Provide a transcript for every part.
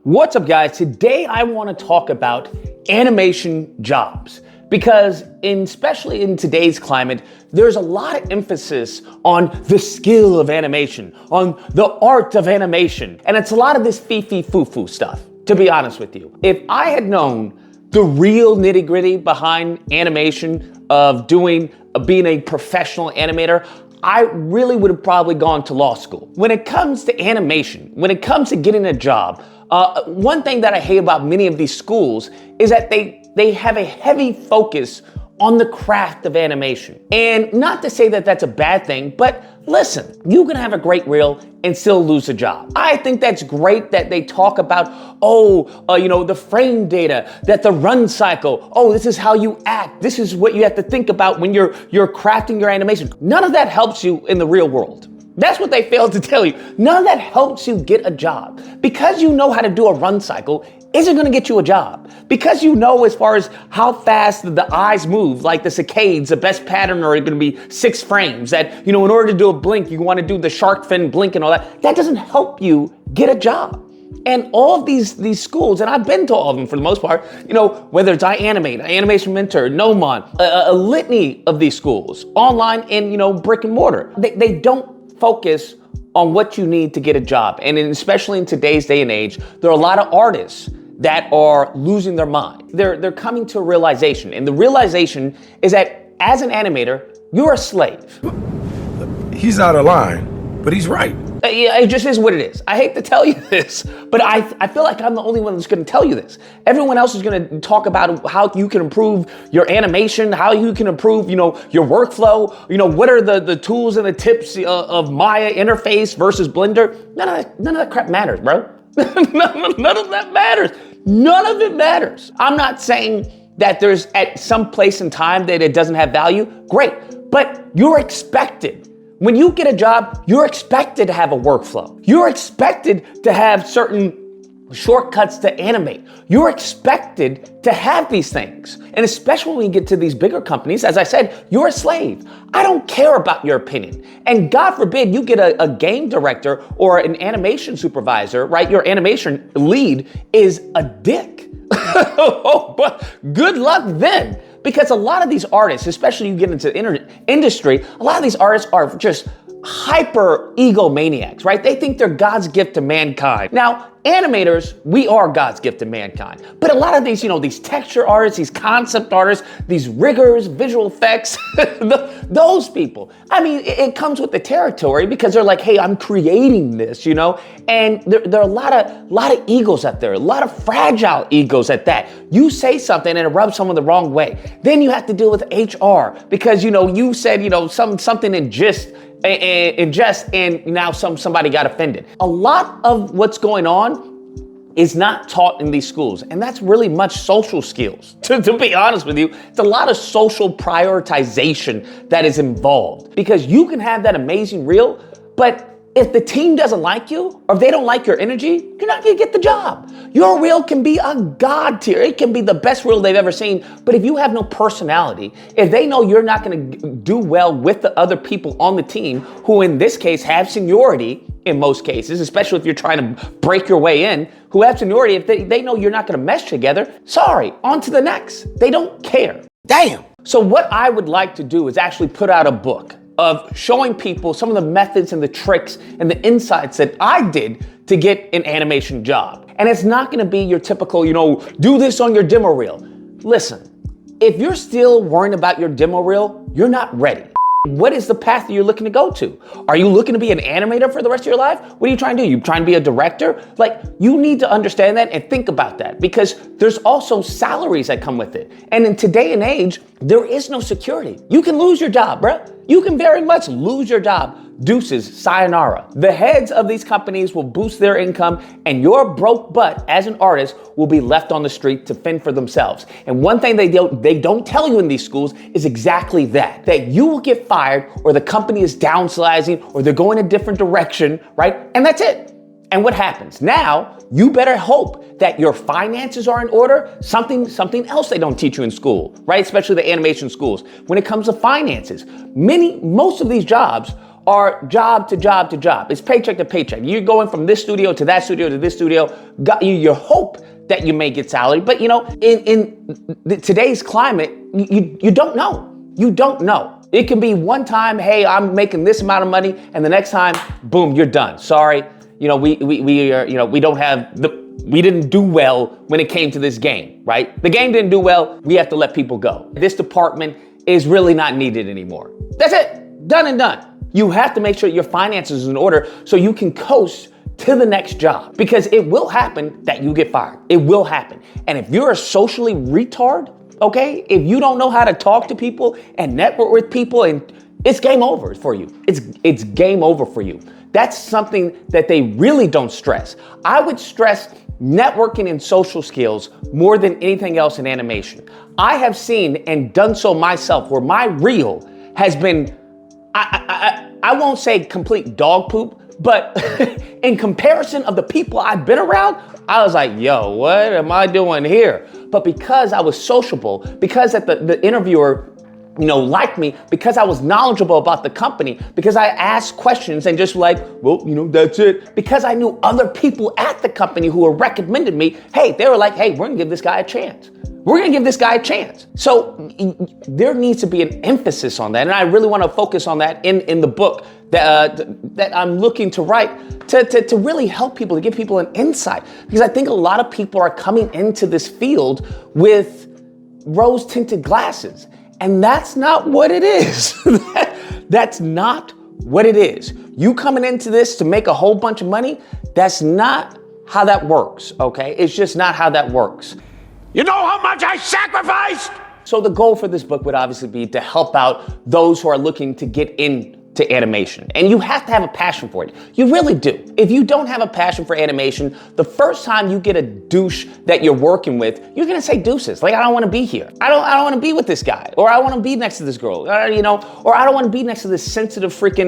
What's up, guys? Today I want to talk about animation jobs because especially in today's climate, there's a lot of emphasis on the skill of animation, on the art of animation, and it's a lot of this foo-foo stuff, to be honest with you. If I had known the real nitty-gritty behind animation of being a professional animator, I really would have probably gone to law school. When it comes to animation, when it comes to getting a job, one thing that I hate about many of these schools is that they have a heavy focus on the craft of animation. And not to say that that's a bad thing, but listen, you can have a great reel and still lose a job. I think that's great that they talk about, the frame data, that the run cycle, this is how you act, this is what you have to think about when you're crafting your animation. None of that helps you in the real world. That's what they failed to tell you. None of that helps you get a job. Because you know how to do a run cycle isn't gonna get you a job. Because you know as far as how fast the eyes move, like the saccades, the best pattern are gonna be 6 frames. That, in order to do a blink, you wanna do the shark fin blink and all that. That doesn't help you get a job. And all of these schools, and I've been to all of them for the most part, whether it's iAnimate, Animation Mentor, Nomon, a litany of these schools, online and, brick and mortar. They don't focus on what you need to get a job. And especially in today's day and age, there are a lot of artists that are losing their mind. They're coming to a realization. And the realization is that as an animator, you're a slave. He's out of line, but he's right. Yeah, it just is what it is. I hate to tell you this, but I feel like I'm the only one that's going to tell you this. Everyone else is going to talk about how you can improve your animation, how you can improve, your workflow, what are the tools and the tips of Maya interface versus Blender. None of that crap matters, bro. None of that matters. None of it matters. I'm not saying that there's at some place in time that it doesn't have value. Great, but you're expected. When you get a job, you're expected to have a workflow. You're expected to have certain shortcuts to animate. You're expected to have these things. And especially when you get to these bigger companies, as I said, you're a slave. I don't care about your opinion. And God forbid you get a game director or an animation supervisor, right? Your animation lead is a dick. But good luck then. Because a lot of these artists, especially you get into the industry, a lot of these artists are just hyper egomaniacs, right? They think they're God's gift to mankind. Now, animators, we are God's gift to mankind. But a lot of these, these texture artists, these concept artists, these riggers, visual effects, those people, it comes with the territory because they're like, hey, I'm creating this, and there are a lot of egos out there, a lot of fragile egos at that. You say something and it rubs someone the wrong way. Then you have to deal with HR because, you said, something in jest and now somebody got offended. A lot of what's going on is not taught in these schools, and that's really much social skills. To be honest with you, it's a lot of social prioritization that is involved because you can have that amazing reel, but if the team doesn't like you or if they don't like your energy, you're not gonna get the job. Your reel can be a god tier. It can be the best reel they've ever seen. But if you have no personality, if they know you're not gonna do well with the other people on the team, who in this case have seniority in most cases, especially if you're trying to break your way in, who have seniority, if they know you're not gonna mesh together, sorry, on to the next. They don't care. Damn. So what I would like to do is actually put out a book of showing people some of the methods and the tricks and the insights that I did to get an animation job. And it's not gonna be your typical, do this on your demo reel. Listen, if you're still worrying about your demo reel, you're not ready. What is the path that you're looking to go to? Are you looking to be an animator for the rest of your life? What are you trying to do? You trying to be a director? You need to understand that and think about that because there's also salaries that come with it. And in today and age, there is no security. You can lose your job, bruh. You can very much lose your job. Deuces, sayonara. The heads of these companies will boost their income and your broke butt as an artist will be left on the street to fend for themselves. And one thing they don't tell you in these schools is exactly that you will get fired or the company is downsizing or they're going a different direction, right? And that's it. And what happens? Now, you better hope that your finances are in order, something else they don't teach you in school, right? Especially the animation schools. When it comes to finances, most of these jobs are job to job to job. It's paycheck to paycheck. You're going from this studio to that studio to this studio. You hope that you may get salary, but in today's climate, you don't know. You don't know. It can be one time, hey, I'm making this amount of money, and the next time, boom, you're done. Sorry, we didn't do well when it came to this game, right? The game didn't do well. We have to let people go. This department is really not needed anymore. That's it. Done and done. You have to make sure your finances are in order so you can coast to the next job, because it will happen that you get fired. It will happen. And if you're a socially retard, okay, if you don't know how to talk to people and network with people, and it's game over for you. It's game over for you. That's something that they really don't stress. I would stress networking and social skills more than anything else in animation. I have seen and done so myself where my reel has been, I won't say complete dog poop, but in comparison of the people I've been around, I was like, yo, what am I doing here? But because I was sociable, because that the interviewer, liked me, because I was knowledgeable about the company, because I asked questions and just like, well, that's it. Because I knew other people at the company who were recommended me, hey, they were like, hey, we're gonna give this guy a chance. We're gonna give this guy a chance. So there needs to be an emphasis on that. And I really wanna focus on that in the book that I'm looking to write to really help people, to give people an insight. Because I think a lot of people are coming into this field with rose-tinted glasses. And that's not what it is. That's not what it is. You coming into this to make a whole bunch of money, that's not how that works, okay? It's just not how that works. You know how much I sacrificed? So the goal for this book would obviously be to help out those who are looking to get into animation. And you have to have a passion for it. You really do. If you don't have a passion for animation, the first time you get a douche that you're working with, you're gonna say deuces. Like, I don't wanna be here. I don't wanna be with this guy. Or I wanna be next to this girl, or I don't wanna be next to this sensitive freaking,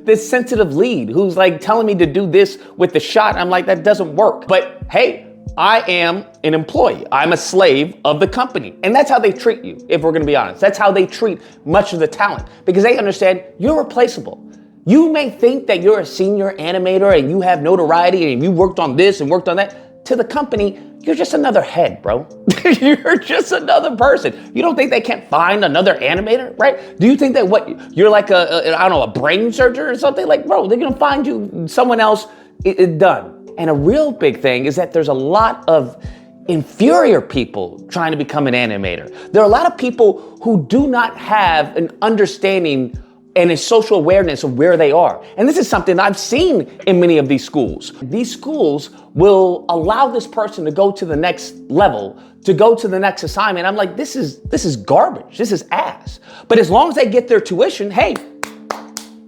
this sensitive lead who's like telling me to do this with the shot. I'm like, that doesn't work. But hey, I am an employee. I'm a slave of the company. And that's how they treat you, if we're gonna be honest. That's how they treat much of the talent, because they understand you're replaceable. You may think that you're a senior animator and you have notoriety and you worked on this and worked on that. To the company, you're just another head, bro. You're just another person. You don't think they can't find another animator, right? Do you think that you're like a brain surgeon or something? Like, bro, they're gonna find you someone else done. And a real big thing is that there's a lot of inferior people trying to become an animator. There are a lot of people who do not have an understanding and a social awareness of where they are. And this is something I've seen in many of these schools. These schools will allow this person to go to the next level, to go to the next assignment. I'm like, this is garbage. This is ass. But as long as they get their tuition, hey,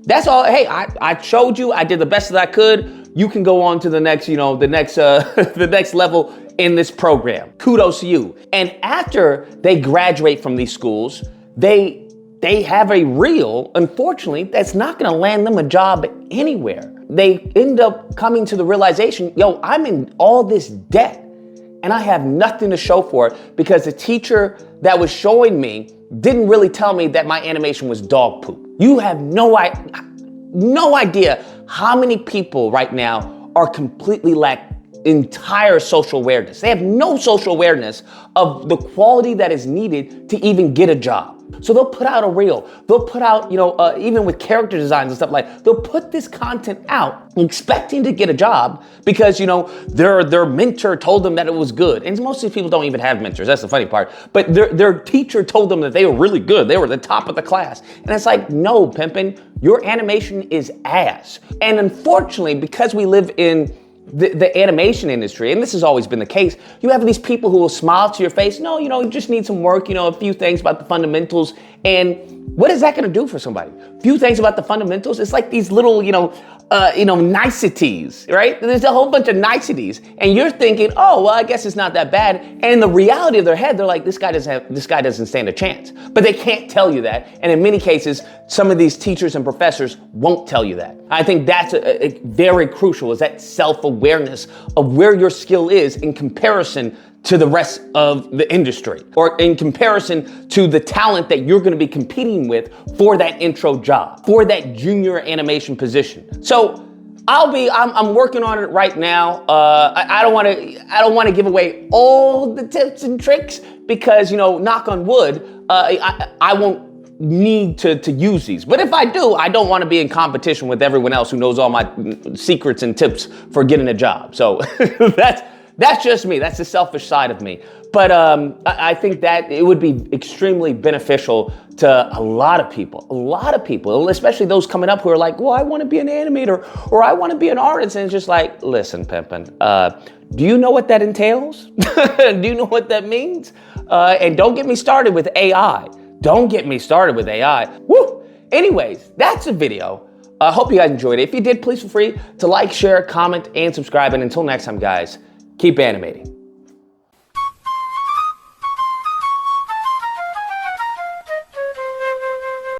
that's all. Hey, I showed you, I did the best that I could. You can go on to the next, the next level in this program. Kudos to you. And after they graduate from these schools, they have a reel, unfortunately, that's not gonna land them a job anywhere. They end up coming to the realization, yo, I'm in all this debt and I have nothing to show for it because the teacher that was showing me didn't really tell me that my animation was dog poop. You have no idea how many people right now are completely lack entire social awareness. They have no social awareness of the quality that is needed to even get a job. So they'll put out a reel. They'll put out, even with character designs and stuff they'll put this content out expecting to get a job because, their mentor told them that it was good. And most of these people don't even have mentors. That's the funny part. But their teacher told them that they were really good. They were the top of the class. And it's like, no, pimpin', your animation is ass. And unfortunately, because we live in the animation industry, and this has always been the case, you have these people who will smile to your face. No, you just need some work, a few things about the fundamentals. And what is that gonna do for somebody? A few things about the fundamentals, it's like these little, niceties, right? There's a whole bunch of niceties. And you're thinking, oh, well, I guess it's not that bad. And in the reality of their head, they're like, this guy doesn't stand a chance. But they can't tell you that. And in many cases, some of these teachers and professors won't tell you that. I think that's a very crucial, is that self-awareness of where your skill is in comparison to the rest of the industry, or in comparison to the talent that you're gonna be competing with for that intro job, for that junior animation position. So I'm working on it right now. I don't wanna give away all the tips and tricks because, knock on wood, I won't need to use these. But if I do, I don't want to be in competition with everyone else who knows all my secrets and tips for getting a job. So that's just me. That's the selfish side of me. But I think that it would be extremely beneficial to a lot of people, especially those coming up who are like, well, I want to be an animator or I want to be an artist. And it's just like, listen, Pimpin, do you know what that entails? Do you know what that means? And don't get me started with AI. Don't get me started with AI. Woo! Anyways, that's the video. I hope you guys enjoyed it. If you did, please feel free to like, share, comment, and subscribe. And until next time, guys, keep animating.